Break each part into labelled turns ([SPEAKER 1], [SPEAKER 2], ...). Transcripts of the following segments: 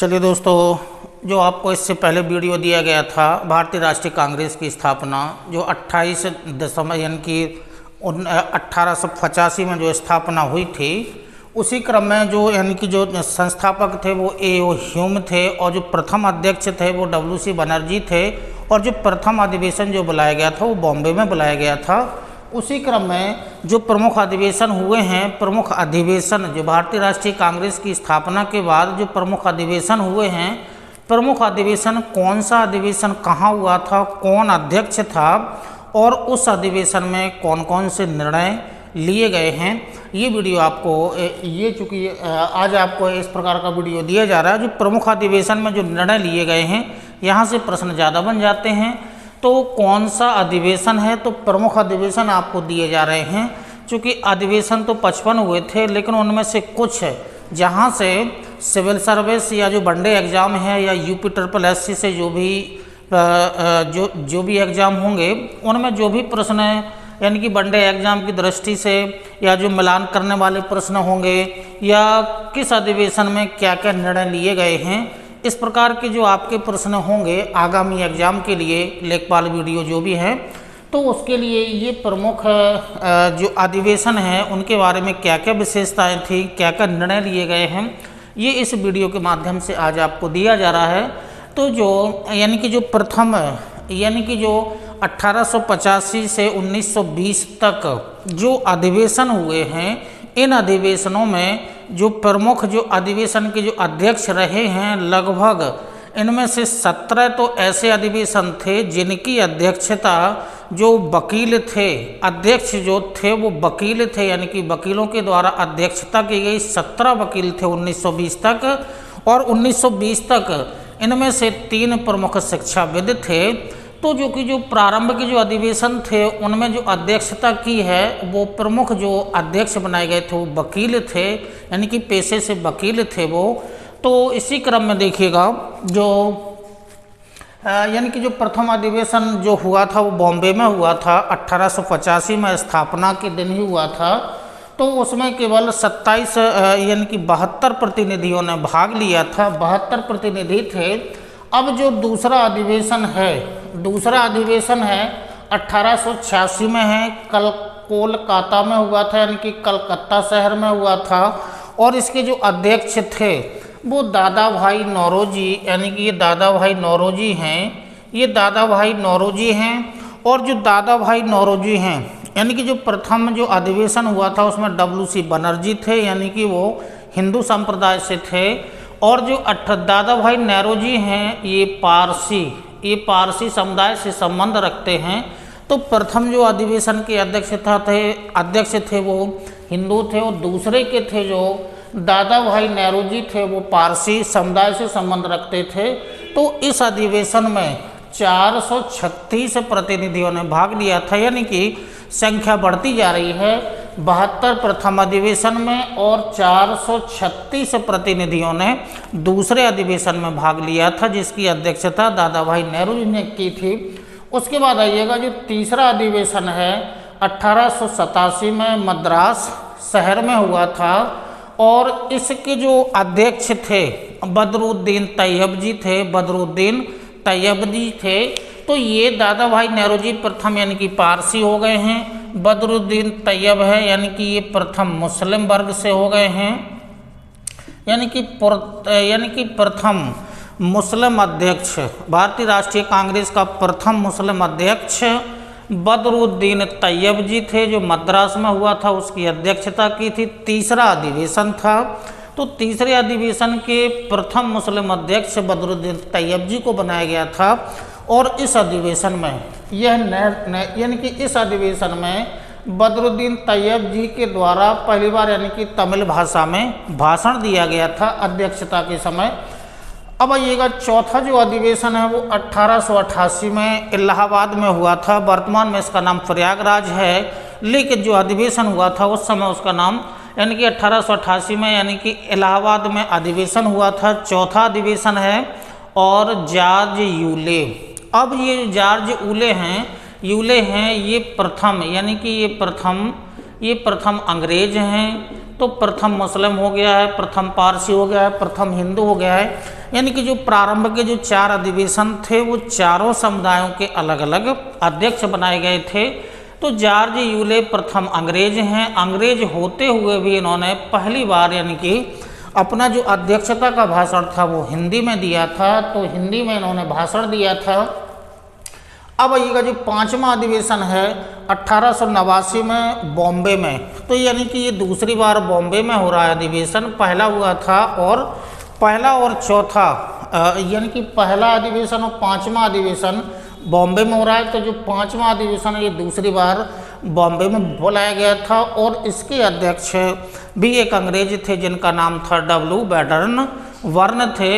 [SPEAKER 1] चलिए दोस्तों, जो आपको इससे पहले वीडियो दिया गया था भारतीय राष्ट्रीय कांग्रेस की स्थापना जो 28 दिसंबर यानी कि 1885 में जो स्थापना हुई थी, उसी क्रम में जो यानी कि जो संस्थापक थे वो A.O. ह्यूम थे और जो प्रथम अध्यक्ष थे वो W.C. बनर्जी थे और जो प्रथम अधिवेशन जो बुलाया गया था वो बॉम्बे में बुलाया गया था। उसी क्रम में जो प्रमुख अधिवेशन हुए हैं, प्रमुख अधिवेशन जो भारतीय राष्ट्रीय कांग्रेस की स्थापना के बाद जो प्रमुख अधिवेशन हुए हैं, प्रमुख अधिवेशन कौन सा अधिवेशन कहाँ हुआ था, कौन अध्यक्ष था और उस अधिवेशन में कौन कौन से निर्णय लिए गए हैं, ये वीडियो आपको ये चूँकि आज आपको इस प्रकार का वीडियो दिया जा रहा है। जो प्रमुख अधिवेशन में जो निर्णय लिए गए हैं, यहाँ से प्रश्न ज़्यादा बन जाते हैं। तो कौन सा अधिवेशन है, तो प्रमुख अधिवेशन आपको दिए जा रहे हैं। चूँकि अधिवेशन तो 55 हुए थे, लेकिन उनमें से कुछ जहाँ से सिविल सर्विस या जो वनडे एग्ज़ाम है या UP-SSC से जो भी एग्ज़ाम होंगे, उनमें जो भी प्रश्न यानी कि वनडे एग्ज़ाम की दृष्टि से या जो मिलान करने वाले प्रश्न होंगे या किस अधिवेशन में क्या क्या निर्णय लिए गए हैं, इस प्रकार के जो आपके प्रश्न होंगे आगामी एग्ज़ाम के लिए लेखपाल वीडियो जो भी है, तो उसके लिए ये प्रमुख जो अधिवेशन है उनके बारे में क्या क्या विशेषताएं थी, क्या क्या निर्णय लिए गए हैं, ये इस वीडियो के माध्यम से आज आपको दिया जा रहा है। तो जो यानी कि जो प्रथम यानी कि जो 1885 से 1920 तक जो अधिवेशन हुए हैं, इन अधिवेशनों में जो प्रमुख जो अधिवेशन के जो अध्यक्ष रहे हैं, लगभग इनमें से 17 तो ऐसे अधिवेशन थे जिनकी अध्यक्षता जो वकील थे, अध्यक्ष जो थे वो वकील थे, यानी कि वकीलों के द्वारा अध्यक्षता की गई 17 वकील थे 1920 तक। और 1920 तक इनमें से 3 प्रमुख शिक्षाविद थे। तो जो प्रारंभ के जो अधिवेशन थे उनमें जो अध्यक्षता की है वो प्रमुख जो अध्यक्ष बनाए गए थे वो वकील थे, यानी कि पेशे से वकील थे वो। तो इसी क्रम में देखिएगा जो यानी कि जो प्रथम अधिवेशन जो हुआ था वो बॉम्बे में हुआ था, 1885 में स्थापना के दिन ही हुआ था। तो उसमें केवल 27 यानी कि 72 प्रतिनिधियों ने भाग लिया था, 72 प्रतिनिधि थे। अब जो दूसरा अधिवेशन है 1886 में है, कोलकाता में हुआ था, यानी कि कलकत्ता शहर में हुआ था। और इसके जो अध्यक्ष थे वो दादा भाई नौरोजी, यानी कि ये दादा भाई नौरोजी हैं। और जो दादा भाई नौरोजी हैं, यानी कि जो प्रथम जो अधिवेशन हुआ था उसमें W.C. बनर्जी थे, यानी कि वो हिंदू संप्रदाय से थे। और जो दादा भाई नौरोजी हैं ये पारसी समुदाय से संबंध रखते हैं। तो प्रथम जो अधिवेशन के अध्यक्ष थे वो हिंदू थे और दूसरे के थे जो दादा भाई नौरोजी थे वो पारसी समुदाय से संबंध रखते थे। तो इस अधिवेशन में 436 प्रतिनिधियों ने भाग लिया था, यानी कि संख्या बढ़ती जा रही है। 72 प्रथम अधिवेशन में और 436 प्रतिनिधियों ने दूसरे अधिवेशन में भाग लिया था, जिसकी अध्यक्षता दादा भाई नौरोजी ने की थी। उसके बाद आइएगा जो तीसरा अधिवेशन है 1887 में मद्रास शहर में हुआ था। और इसके जो अध्यक्ष थे बदरुद्दीन तैयब जी थे। तो ये दादा भाई नौरोजी प्रथम यानी कि पारसी हो गए हैं, बदरुद्दीन तैयब है यानी कि ये प्रथम मुस्लिम वर्ग से हो गए हैं, यानी कि प्रथम मुस्लिम अध्यक्ष, भारतीय राष्ट्रीय कांग्रेस का प्रथम मुस्लिम अध्यक्ष बदरुद्दीन तैयब जी थे, जो मद्रास में हुआ था, उसकी अध्यक्षता की थी। तीसरा अधिवेशन था, तो तीसरे अधिवेशन के प्रथम मुस्लिम अध्यक्ष बदरुद्दीन तैयब जी को बनाया गया था। और इस अधिवेशन में यानी कि इस अधिवेशन में बदरुद्दीन तैयब जी के द्वारा पहली बार यानी कि तमिल भाषा में भाषण दिया गया था अध्यक्षता के समय। अब आइएगा चौथा जो अधिवेशन है वो 1888 में इलाहाबाद में हुआ था। वर्तमान में इसका नाम प्रयागराज है, लेकिन जो अधिवेशन हुआ था उस समय उसका नाम यानी कि 1888 में यानी कि इलाहाबाद में अधिवेशन हुआ था। चौथा अधिवेशन है। और जॉर्ज यूले, अब ये जॉर्ज यूले हैं ये प्रथम यानी कि ये प्रथम अंग्रेज हैं, तो प्रथम मुस्लिम हो गया है, प्रथम पारसी हो गया है, प्रथम हिंदू हो गया है। यानी कि जो प्रारंभ के जो 4 अधिवेशन थे वो चारों समुदायों के अलग अलग अध्यक्ष बनाए गए थे। तो जॉर्ज यूले प्रथम अंग्रेज हैं। अंग्रेज होते हुए भी इन्होंने पहली बार यानी कि अपना जो अध्यक्षता का भाषण था वो हिंदी में दिया था। तो हिंदी में इन्होंने भाषण दिया था। अब आइएगा जो 5वां अधिवेशन है 1889 में बॉम्बे में, तो यानी कि ये दूसरी बार बॉम्बे में हो रहा है अधिवेशन। पहला हुआ था और पहला और चौथा यानी कि पहला अधिवेशन और 5वां अधिवेशन बॉम्बे में हो रहा है। तो जो 5वां अधिवेशन ये दूसरी बार बॉम्बे में बुलाया गया था और इसके अध्यक्ष भी एक अंग्रेज थे जिनका नाम था W. बैडर्न वर्न थे।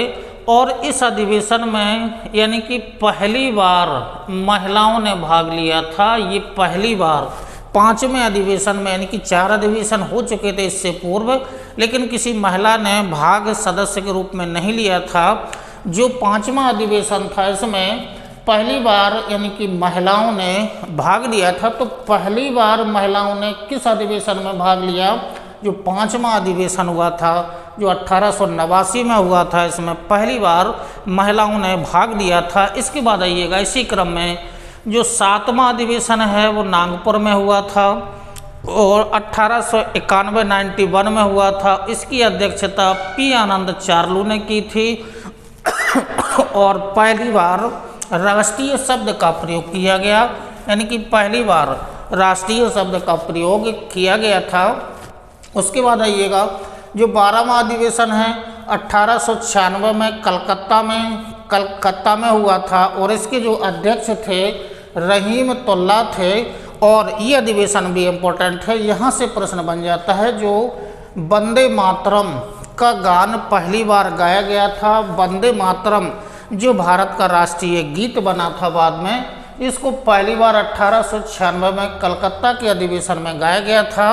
[SPEAKER 1] और इस अधिवेशन में यानी कि पहली बार महिलाओं ने भाग लिया था। ये पहली बार 5वें अधिवेशन में, यानी कि 4 अधिवेशन हो चुके थे इससे पूर्व, लेकिन किसी महिला ने भाग सदस्य के रूप में नहीं लिया था। जो 5वां अधिवेशन था इसमें पहली बार यानी कि महिलाओं ने भाग लिया था। तो पहली बार महिलाओं ने किस अधिवेशन में भाग लिया? जो 5वां अधिवेशन हुआ था जो 1889 में हुआ था, इसमें पहली बार महिलाओं ने भाग लिया था। इसके बाद आइएगा इसी क्रम में जो 7वां अधिवेशन है वो नागपुर में हुआ था और 1891 में हुआ था। इसकी अध्यक्षता P. आनंद चार्लू ने की थी और पहली बार राष्ट्रीय शब्द का प्रयोग किया गया, यानी कि पहली बार राष्ट्रीय शब्द का प्रयोग किया गया था। उसके बाद आइएगा जो 12वां अधिवेशन है 1896 में कलकत्ता में हुआ था और इसके जो अध्यक्ष थे रहीमतुल्लाह थे। और ये अधिवेशन भी इम्पोर्टेंट है, यहाँ से प्रश्न बन जाता है। जो वंदे मातरम का गान पहली बार गाया गया था, वंदे मातरम जो भारत का राष्ट्रीय गीत बना था बाद में, इसको पहली बार 1896 में कलकत्ता के अधिवेशन में गाया गया था।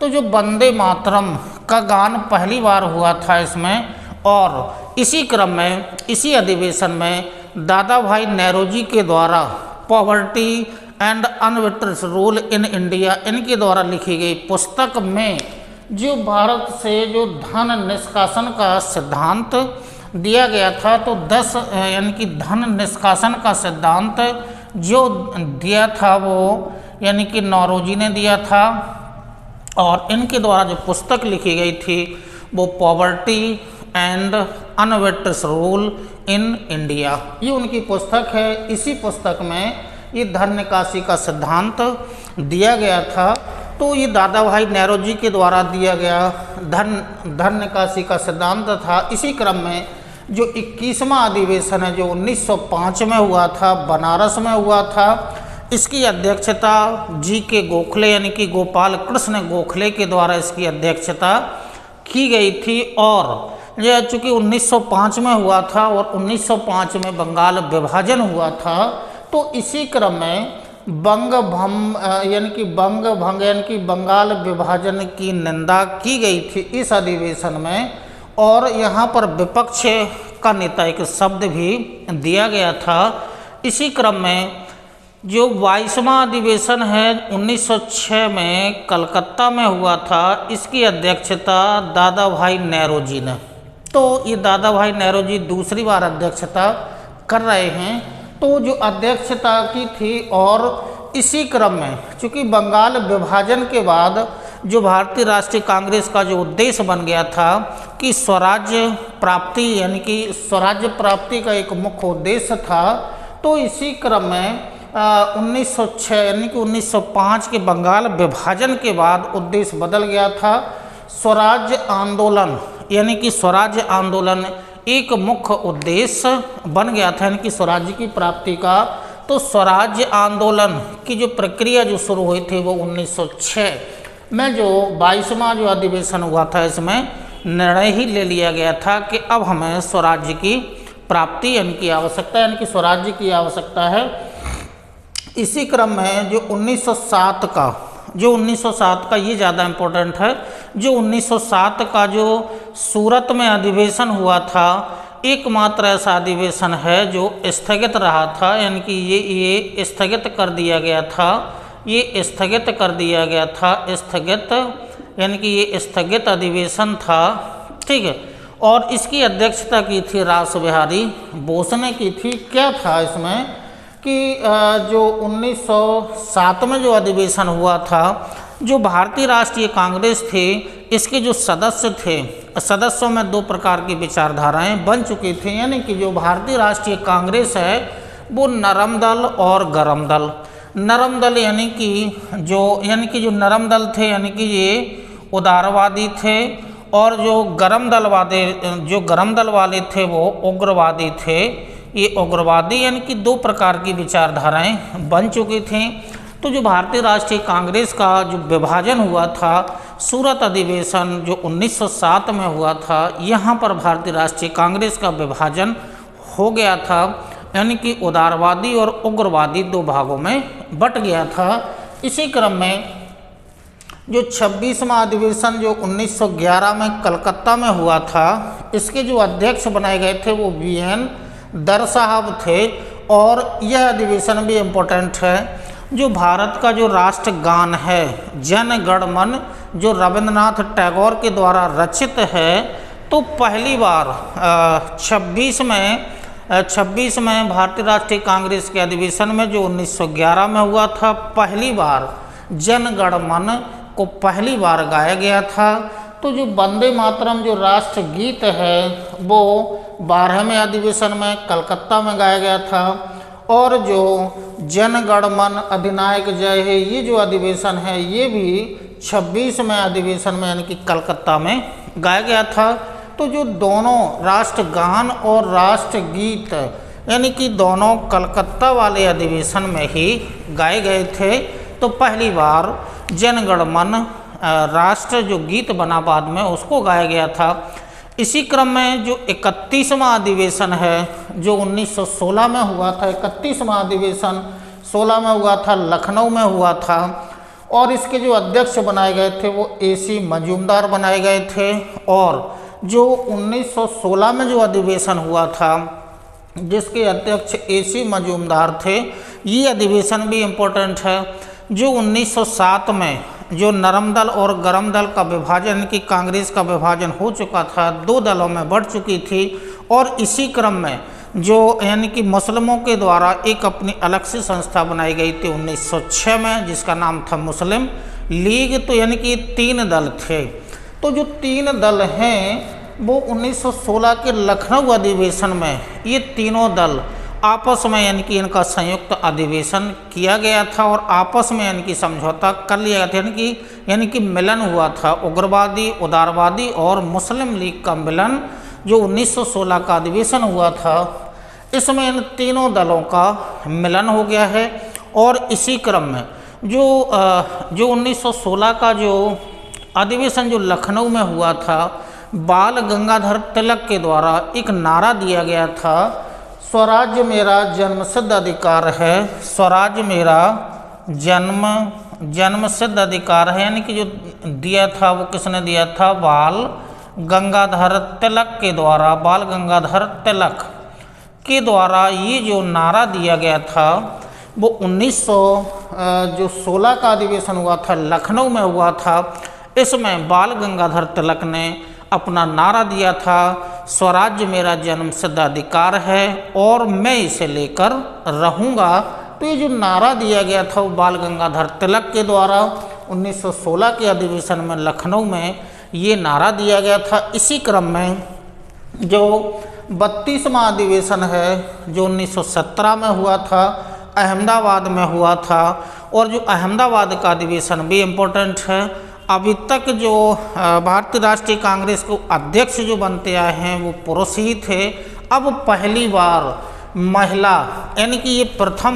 [SPEAKER 1] तो जो वंदे मातरम का गान पहली बार हुआ था इसमें, और इसी क्रम में इसी अधिवेशन में दादा भाई नेहरू के द्वारा poverty and un-British rule in India इनके द्वारा लिखी गई पुस्तक में जो भारत से जो धन निष्कासन का सिद्धांत दिया गया था, तो 10 यानी कि धन निष्कासन का सिद्धांत जो दिया था वो यानी कि नौरोजी ने दिया था। और इनके द्वारा जो पुस्तक लिखी गई थी वो poverty and un-British rule in India, ये उनकी पुस्तक है। इसी पुस्तक में ये धन निकासी का सिद्धांत दिया गया था। तो ये दादा भाई नेहरू के द्वारा दिया गया धन निकासी का सिद्धांत था। इसी क्रम में जो 21वां अधिवेशन है जो 1905 में हुआ था, बनारस में हुआ था, इसकी अध्यक्षता G.K. गोखले यानी कि गोपाल कृष्ण गोखले के द्वारा इसकी अध्यक्षता की गई थी। और यह चूँकि 1905 में हुआ था और 1905 में बंगाल विभाजन हुआ था, तो इसी क्रम में यानी कि बंगाल विभाजन की निंदा की गई थी इस अधिवेशन में। और यहाँ पर विपक्ष का नेता एक शब्द भी दिया गया था। इसी क्रम में जो 22वां अधिवेशन है 1906 में कलकत्ता में हुआ था, इसकी अध्यक्षता दादा भाई नेहरू जी ने। तो ये दादा भाई नेहरू जी दूसरी बार अध्यक्षता कर रहे हैं। तो जो अध्यक्षता की थी और इसी क्रम में चूँकि बंगाल विभाजन के बाद जो भारतीय राष्ट्रीय कांग्रेस का जो उद्देश्य बन गया था कि स्वराज्य प्राप्ति, यानी कि स्वराज्य प्राप्ति का एक मुख्य उद्देश्य था, तो इसी क्रम में 1906 यानी कि 1905 के बंगाल विभाजन के बाद उद्देश्य बदल गया था। स्वराज्य आंदोलन यानी कि स्वराज्य आंदोलन एक मुख्य उद्देश्य बन गया था, यानी कि स्वराज्य की प्राप्ति का। तो स्वराज्य आंदोलन की जो प्रक्रिया जो शुरू हुई थी वो 1906 में जो 22वां जो अधिवेशन हुआ था, इसमें निर्णय ही ले लिया गया था कि अब हमें स्वराज्य की प्राप्ति यानी कि आवश्यकता, यानी कि स्वराज्य की आवश्यकता है। इसी क्रम में जो 1907 का ये ज़्यादा इम्पोर्टेंट है, जो 1907 का जो सूरत में अधिवेशन हुआ था, एकमात्र ऐसा अधिवेशन है जो स्थगित रहा था, यानी कि ये स्थगित कर दिया गया था। ये स्थगित कर दिया गया था, स्थगित यानी कि ये स्थगित अधिवेशन था, ठीक है। और इसकी अध्यक्षता की थी रास बिहारी बोस ने की थी। क्या था इसमें कि जो 1907 में जो अधिवेशन हुआ था, जो भारतीय राष्ट्रीय कांग्रेस थी, इसके जो सदस्य थे, सदस्यों में दो प्रकार की विचारधाराएं बन चुकी थी। यानी कि जो भारतीय राष्ट्रीय कांग्रेस है वो नरम दल और गरम दल। नरम दल यानी कि जो नरम दल थे यानी कि ये उदारवादी थे, और जो गरम दल वाले थे वो उग्रवादी थे। ये उग्रवादी यानी कि दो प्रकार की विचारधाराएं बन चुकी थीं। तो जो भारतीय राष्ट्रीय कांग्रेस का जो विभाजन हुआ था, सूरत अधिवेशन जो 1907 में हुआ था, यहाँ पर भारतीय राष्ट्रीय कांग्रेस का विभाजन हो गया था, यानी कि उदारवादी और उग्रवादी दो भागों में बट गया था। इसी क्रम में जो 26वां अधिवेशन जो 1911 में कलकत्ता में हुआ था, इसके जो अध्यक्ष बनाए गए थे वो VN दर साहब थे। और यह अधिवेशन भी इम्पोर्टेंट है। जो भारत का जो राष्ट्रगान है जन गण मन, जो रविंद्रनाथ टैगोर के द्वारा रचित है, तो पहली बार 26 में भारतीय राष्ट्रीय कांग्रेस के अधिवेशन में जो 1911 में हुआ था, पहली बार जन गण मन को पहली बार गाया गया था। तो जो वंदे मातरम जो राष्ट्र गीत है वो 12वें अधिवेशन में कलकत्ता में गाया गया था। और जो जन गण मन अधिनायक जय है, ये जो अधिवेशन है ये भी 26वें अधिवेशन में यानी कि कलकत्ता में गाया गया था। तो जो दोनों राष्ट्रगान और राष्ट्रगीत यानी कि दोनों कलकत्ता वाले अधिवेशन में ही गाए गए थे। तो पहली बार जन गण मन राष्ट्र जो गीत बना बाद में उसको गाया गया था। इसी क्रम में जो 31वां अधिवेशन है जो 1916 में हुआ था, 31वां अधिवेशन 16 में हुआ था, लखनऊ में हुआ था। और इसके जो अध्यक्ष बनाए गए थे वो AC मजूमदार बनाए गए थे। और जो 1916 में जो अधिवेशन हुआ था जिसके अध्यक्ष AC मजूमदार थे, ये अधिवेशन भी इम्पोर्टेंट है। जो 1907 में जो नरम दल और गरम दल का विभाजन की कांग्रेस का विभाजन हो चुका था, दो दलों में बढ़ चुकी थी। और इसी क्रम में जो यानी कि मुस्लिमों के द्वारा एक अपनी अलग से संस्था बनाई गई थी 1906 में, जिसका नाम था मुस्लिम लीग। तो यानी कि 3 दल थे। तो जो 3 दल हैं वो 1916 के लखनऊ अधिवेशन में ये तीनों दल आपस में यानी कि इनका संयुक्त अधिवेशन किया गया था और आपस में यानी कि समझौता कर लिया गया था। यानी कि मिलन हुआ था, उग्रवादी, उदारवादी और मुस्लिम लीग का मिलन जो 1916 का अधिवेशन हुआ था, इसमें इन तीनों दलों का मिलन हो गया है। और इसी क्रम में जो 1916 का जो अधिवेशन जो लखनऊ में हुआ था, बाल गंगाधर तिलक के द्वारा एक नारा दिया गया था, स्वराज्य मेरा जन्मसिद्ध अधिकार है। स्वराज्य मेरा जन्मसिद्ध अधिकार है। यानी कि जो दिया था वो किसने दिया था? बाल गंगाधर तिलक के द्वारा, बाल गंगाधर तिलक के द्वारा ये जो नारा दिया गया था वो 1916 का अधिवेशन हुआ था, लखनऊ में हुआ था। इसमें बाल गंगाधर तिलक ने अपना नारा दिया था, स्वराज्य मेरा जन्मसिद्ध अधिकार है और मैं इसे लेकर रहूँगा। तो ये जो नारा दिया गया था वो बाल गंगाधर तिलक के द्वारा 1916 के अधिवेशन में लखनऊ में ये नारा दिया गया था। इसी क्रम में जो 32वां अधिवेशन है जो 1917 में हुआ था, अहमदाबाद में हुआ था। और जो अहमदाबाद का अधिवेशन भी इम्पोर्टेंट है। अभी तक जो भारतीय राष्ट्रीय कांग्रेस को अध्यक्ष जो बनते आए हैं वो पुरुष ही थे। अब पहली बार महिला, यानी कि ये प्रथम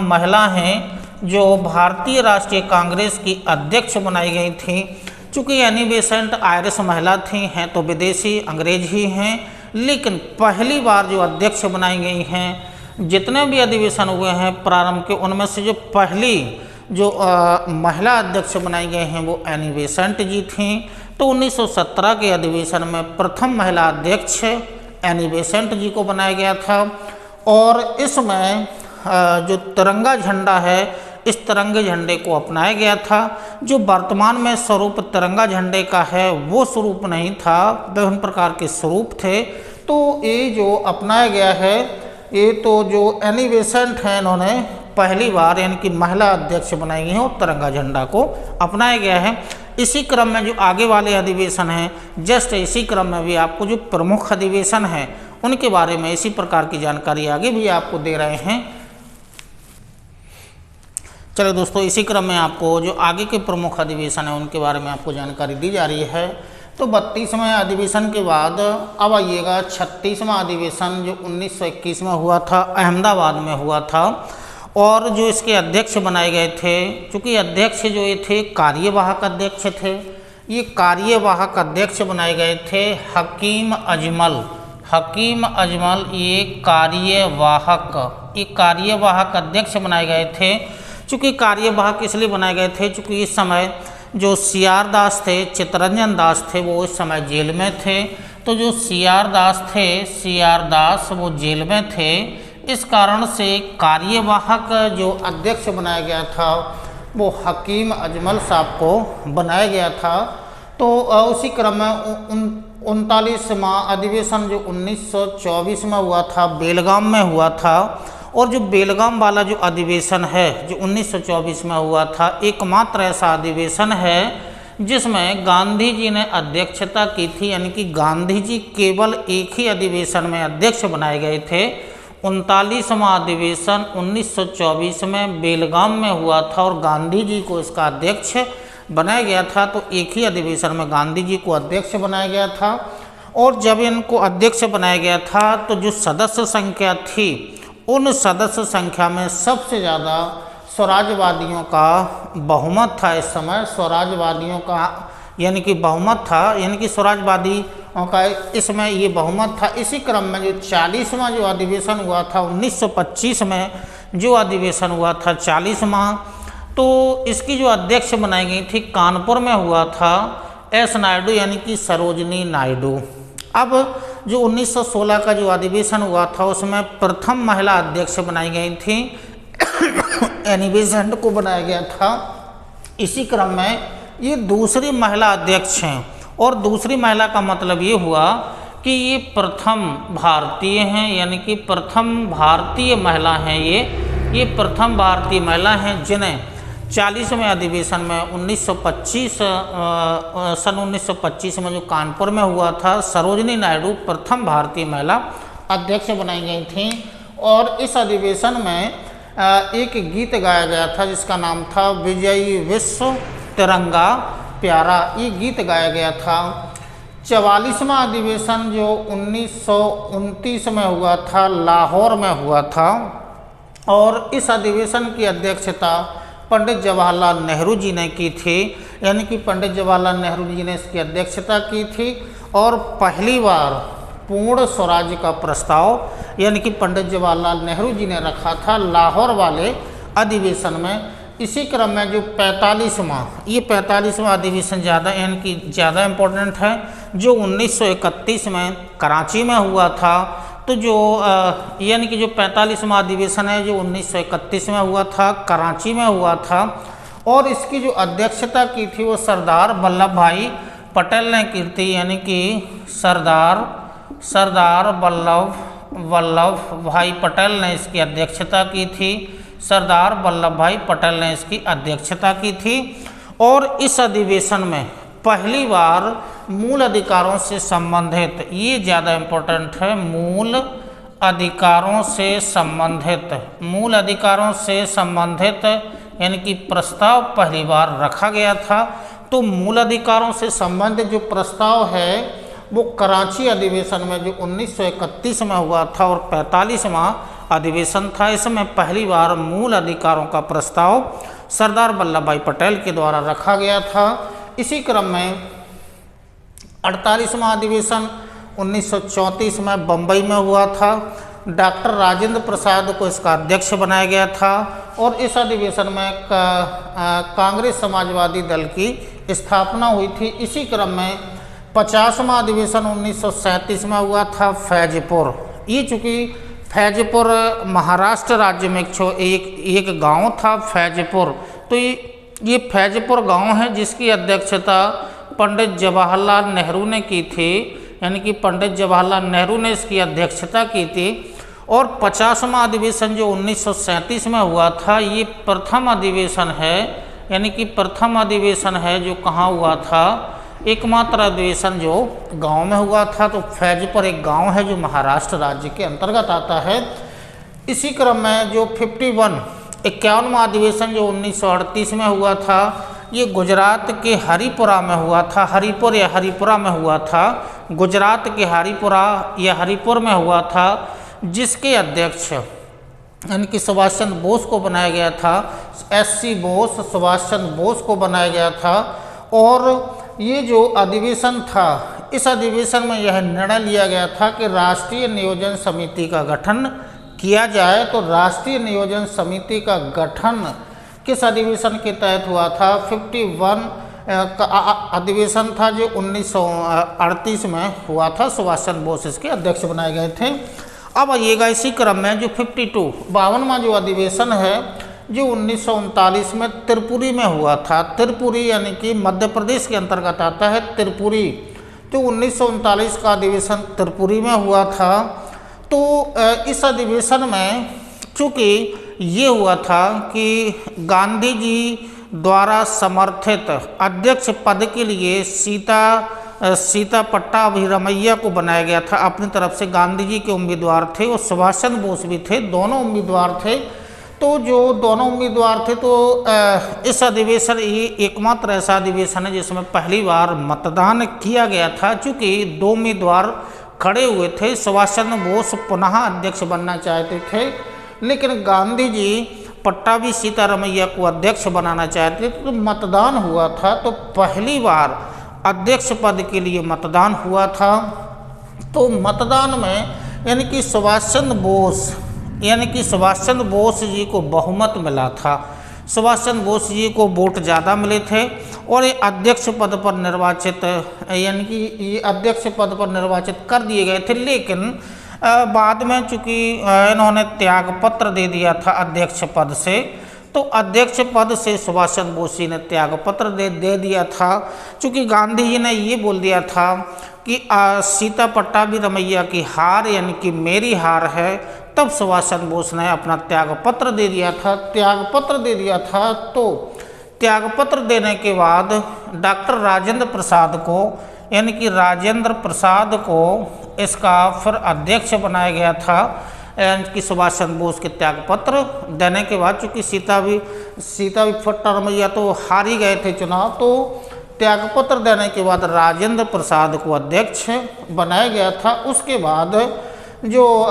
[SPEAKER 1] महिला हैं जो भारतीय राष्ट्रीय कांग्रेस की अध्यक्ष बनाई गई थी। चूँकि एनी बेसेंट आयरिश महिला थी, हैं तो विदेशी अंग्रेज ही हैं, लेकिन पहली बार जो अध्यक्ष बनाई गई हैं, जितने भी अधिवेशन हुए हैं प्रारंभ के, उनमें से जो पहली जो महिला अध्यक्ष बनाई गई हैं वो एनी बेसेंट जी थी। तो 1917 के अधिवेशन में प्रथम महिला अध्यक्ष एनी बेसेंट जी को बनाया गया था। और इसमें जो तिरंगा झंडा है इस तिरंगे झंडे को अपनाया गया था। जो वर्तमान में स्वरूप तिरंगा झंडे का है वो स्वरूप नहीं था, विभिन्न प्रकार के स्वरूप थे। तो ये जो अपनाया गया है, ये तो जो एनी बेसेंट हैं इन्होंने पहली बार यानी कि महिला अध्यक्ष बनाई गई हैं और तिरंगा झंडा को अपनाया गया है। इसी क्रम में जो आगे वाले अधिवेशन हैं, जस्ट इसी क्रम में भी आपको जो प्रमुख अधिवेशन हैं उनके बारे में इसी प्रकार की जानकारी आगे भी आपको दे रहे हैं। चलो दोस्तों, इसी क्रम में आपको जो आगे के प्रमुख अधिवेशन हैं उनके बारे में आपको जानकारी दी जा रही है। तो 32वें अधिवेशन के बाद अब आइएगा 36वां अधिवेशन जो 1921 में हुआ था, अहमदाबाद में हुआ था। और जो इसके अध्यक्ष बनाए गए थे, चूँकि अध्यक्ष जो ये थे कार्यवाहक अध्यक्ष थे, ये कार्यवाहक अध्यक्ष बनाए गए थे हकीम अजमल। हकीम अजमल ये कार्यवाहक अध्यक्ष बनाए गए थे। चूँकि कार्यवाहक इसलिए बनाए गए थे चूँकि इस समय जो सीआर दास थे, चित्तरंजन दास थे, वो इस समय जेल में थे। तो जो सीआर दास थे, सीआर दास वो जेल में थे, इस कारण से कार्यवाहक जो अध्यक्ष बनाया गया था वो हकीम अजमल साहब को बनाया गया था। तो उसी क्रम में 39वां अधिवेशन जो 1924 में हुआ था, बेलगाम में हुआ था। और जो बेलगाम वाला जो अधिवेशन है जो 1924 में हुआ था, एकमात्र ऐसा अधिवेशन है जिसमें गांधी जी ने अध्यक्षता की थी, यानी कि गांधी जी केवल एक ही अधिवेशन में अध्यक्ष बनाए गए थे। 39वां अधिवेशन 1924 में बेलगाम में हुआ था और गांधी जी को इसका अध्यक्ष बनाया गया था। तो एक ही अधिवेशन में गांधी जी को अध्यक्ष बनाया गया था। और जब इनको अध्यक्ष बनाया गया था तो जो सदस्य संख्या थी, उन सदस्य संख्या में सबसे ज़्यादा स्वराजवादियों का बहुमत था। इस समय स्वराजवादियों का यानी कि बहुमत था, यानी कि स्वराजवादियों का इसमें ये बहुमत था। इसी क्रम में जो 40वां जो अधिवेशन हुआ था 1925 में जो अधिवेशन हुआ था 40वां, तो इसकी जो अध्यक्ष बनाई गई थी कानपुर में हुआ था एस नायडू, यानी कि सरोजनी नायडू। अब जो 1916 का जो अधिवेशन हुआ था उसमें प्रथम महिला अध्यक्ष बनाई गई थी, एनी बेसेंट को बनाया गया था। इसी क्रम में ये दूसरी महिला अध्यक्ष हैं। और दूसरी महिला का मतलब ये हुआ कि ये प्रथम भारतीय हैं, यानी कि प्रथम भारतीय महिला हैं। ये प्रथम भारतीय महिला हैं जिन्हें 40वें अधिवेशन में 1925 सन 1925 में जो कानपुर में हुआ था, सरोजनी नायडू प्रथम भारतीय महिला अध्यक्ष बनाई गई थी। और इस अधिवेशन में एक गीत गाया गया था जिसका नाम था विजयी विश्व तिरंगा प्यारा, ये गीत गाया गया था। 44वां अधिवेशन जो 1929 में हुआ था, लाहौर में हुआ था। और इस अधिवेशन की अध्यक्षता पंडित जवाहरलाल नेहरू जी ने की थी, यानी कि पंडित जवाहरलाल नेहरू जी ने इसकी अध्यक्षता की थी। और पहली बार पूर्ण स्वराज का प्रस्ताव यानी कि पंडित जवाहरलाल नेहरू जी ने रखा था लाहौर वाले अधिवेशन में। इसी क्रम में जो 45वां अधिवेशन यानी कि ज़्यादा इम्पोर्टेंट है, जो 1931 में कराची में हुआ था। तो जो यानी कि जो 45वां अधिवेशन है जो 1931 में हुआ था, कराची में हुआ था। और इसकी जो अध्यक्षता की थी वो सरदार वल्लभ भाई पटेल ने की थी, यानी कि सरदार वल्लभ भाई पटेल ने इसकी अध्यक्षता की थी। सरदार वल्लभ भाई पटेल ने इसकी अध्यक्षता की थी। और इस अधिवेशन में पहली बार मूल अधिकारों से संबंधित, ये ज़्यादा इम्पोर्टेंट है, मूल अधिकारों से संबंधित यानी कि प्रस्ताव पहली बार रखा गया था। तो मूल अधिकारों से संबंधित जो प्रस्ताव है वो कराची अधिवेशन में जो 1931 में हुआ था और 45वां अधिवेशन था, इसमें पहली बार मूल अधिकारों का प्रस्ताव सरदार वल्लभ भाई पटेल के द्वारा रखा गया था। इसी क्रम में 48वां अधिवेशन 1934 में बम्बई में हुआ था। डॉक्टर राजेंद्र प्रसाद को इसका अध्यक्ष बनाया गया था। और इस अधिवेशन में कांग्रेस समाजवादी दल की स्थापना हुई थी। इसी क्रम में 50वां अधिवेशन 1937 में हुआ था फैजपुर। ये चूँकि फैजपुर महाराष्ट्र राज्य में एक गांव था फैजपुर। तो ये फैजपुर गांव है जिसकी अध्यक्षता पंडित जवाहरलाल नेहरू ने की थी, यानी कि पंडित जवाहरलाल नेहरू ने इसकी अध्यक्षता की थी। और 50वां अधिवेशन जो 1937 में हुआ था, ये प्रथम अधिवेशन है, यानी कि प्रथम अधिवेशन है जो कहाँ हुआ था, एकमात्र अधिवेशन जो गांव में हुआ था। तो फैजपुर एक गांव है जो महाराष्ट्र राज्य के अंतर्गत आता है। इसी क्रम में जो 51वां अधिवेशन जो 1938 में हुआ था, ये गुजरात के हरिपुरा में हुआ था, हरिपुर या हरिपुरा में हुआ था, गुजरात के हरिपुरा या हरिपुर में हुआ था, जिसके अध्यक्ष यानी कि सुभाष चंद्र बोस को बनाया गया था। SC बोस, सुभाष चंद्र बोस को बनाया गया था। और ये जो अधिवेशन था, इस अधिवेशन में यह निर्णय लिया गया था कि राष्ट्रीय नियोजन समिति का गठन किया जाए। तो राष्ट्रीय नियोजन समिति का गठन किस अधिवेशन के तहत हुआ था? 51 का अधिवेशन था जो 1938 में हुआ था। सुभाष चंद्र बोस इसके अध्यक्ष बनाए गए थे। अब आइएगा इसी क्रम में जो 52वां जो अधिवेशन है जो 1939 में त्रिपुरी में हुआ था। त्रिपुरी यानी कि मध्य प्रदेश के अंतर्गत आता है त्रिपुरी। तो 1939 का अधिवेशन त्रिपुरी में हुआ था। तो इस अधिवेशन में चूँकि ये हुआ था कि गांधी जी द्वारा समर्थित अध्यक्ष पद के लिए सीता पट्टाभिरमैया को बनाया गया था। अपनी तरफ से गांधी जी के उम्मीदवार थे और सुभाष चंद्र बोस भी थे, दोनों उम्मीदवार थे। तो जो दोनों उम्मीदवार थे, तो इस अधिवेशन ये एकमात्र ऐसा अधिवेशन है जिसमें पहली बार मतदान किया गया था। चूँकि 2 उम्मीदवार खड़े हुए थे, सुभाष चंद्र बोस पुनः अध्यक्ष बनना चाहते थे, लेकिन गांधी जी पट्टाभी सीतारमैया को अध्यक्ष बनाना चाहते थे। तो मतदान हुआ था, तो पहली बार अध्यक्ष पद के लिए मतदान हुआ था। तो मतदान में यानी कि सुभाष चंद्र बोस जी को बहुमत मिला था। सुभाष चंद्र बोस जी को वोट ज़्यादा मिले थे और ये अध्यक्ष पद पर निर्वाचित कर दिए गए थे। लेकिन बाद में चूँकि इन्होंने त्यागपत्र दे दिया था अध्यक्ष पद से, तो अध्यक्ष पद से सुभाष चंद्र बोस जी ने त्यागपत्र दे दिया था। चूँकि गांधी जी ने ये बोल दिया था कि सीता पट्टाभिरमैया की हार यानी कि मेरी हार है, तब सुभाष चंद्र बोस ने अपना त्यागपत्र दे दिया था। तो त्यागपत्र देने के बाद डॉक्टर राजेंद्र प्रसाद को इसका फिर अध्यक्ष बनाया गया था। कि सुभाष चंद्र बोस के त्यागपत्र देने के बाद, चूँकि सीता पट्टाभिरमैया तो हार ही गए थे चुनाव, तो त्यागपत्र देने के बाद राजेंद्र प्रसाद को अध्यक्ष बनाया गया था। उसके बाद जो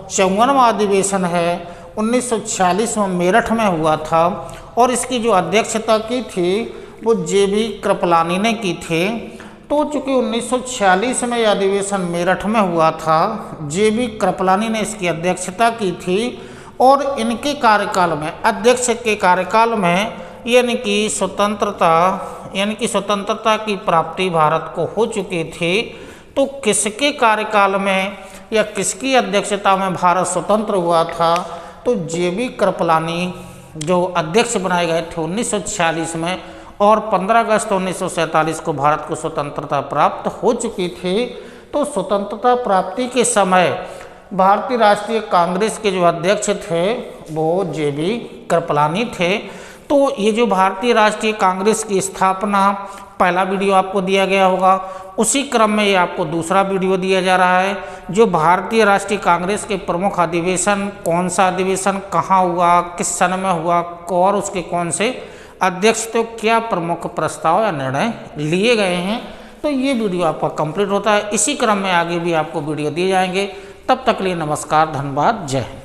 [SPEAKER 1] 54वां अधिवेशन है 1946 में मेरठ में हुआ था और इसकी जो अध्यक्षता की थी वो JB कृपलानी ने की थी। तो चूँकि 1946 में यह अधिवेशन मेरठ में हुआ था, JB कृपलानी ने इसकी अध्यक्षता की थी और इनके कार्यकाल में, अध्यक्ष के कार्यकाल में यानी कि स्वतंत्रता की प्राप्ति भारत को हो चुकी थी। तो किसके कार्यकाल में या किसकी अध्यक्षता में भारत स्वतंत्र हुआ था? तो JB कृपलानी जो अध्यक्ष बनाए गए थे 1946 में, और 15 अगस्त 1947 को भारत को स्वतंत्रता प्राप्त हो चुकी थी। तो स्वतंत्रता प्राप्ति के समय भारतीय राष्ट्रीय कांग्रेस के जो अध्यक्ष थे वो JB कृपलानी थे। तो ये जो भारतीय राष्ट्रीय कांग्रेस की स्थापना, पहला वीडियो आपको दिया गया होगा, उसी क्रम में ये आपको दूसरा वीडियो दिया जा रहा है जो भारतीय राष्ट्रीय कांग्रेस के प्रमुख अधिवेशन, कौन सा अधिवेशन कहाँ हुआ, किस सन में हुआ और उसके कौन से अध्यक्ष, तो क्या प्रमुख प्रस्ताव या निर्णय लिए गए हैं। तो ये वीडियो आपका कंप्लीट होता है। इसी क्रम में आगे भी आपको वीडियो दिए जाएंगे। तब तक के लिए नमस्कार, धन्यवाद, जय हिंद।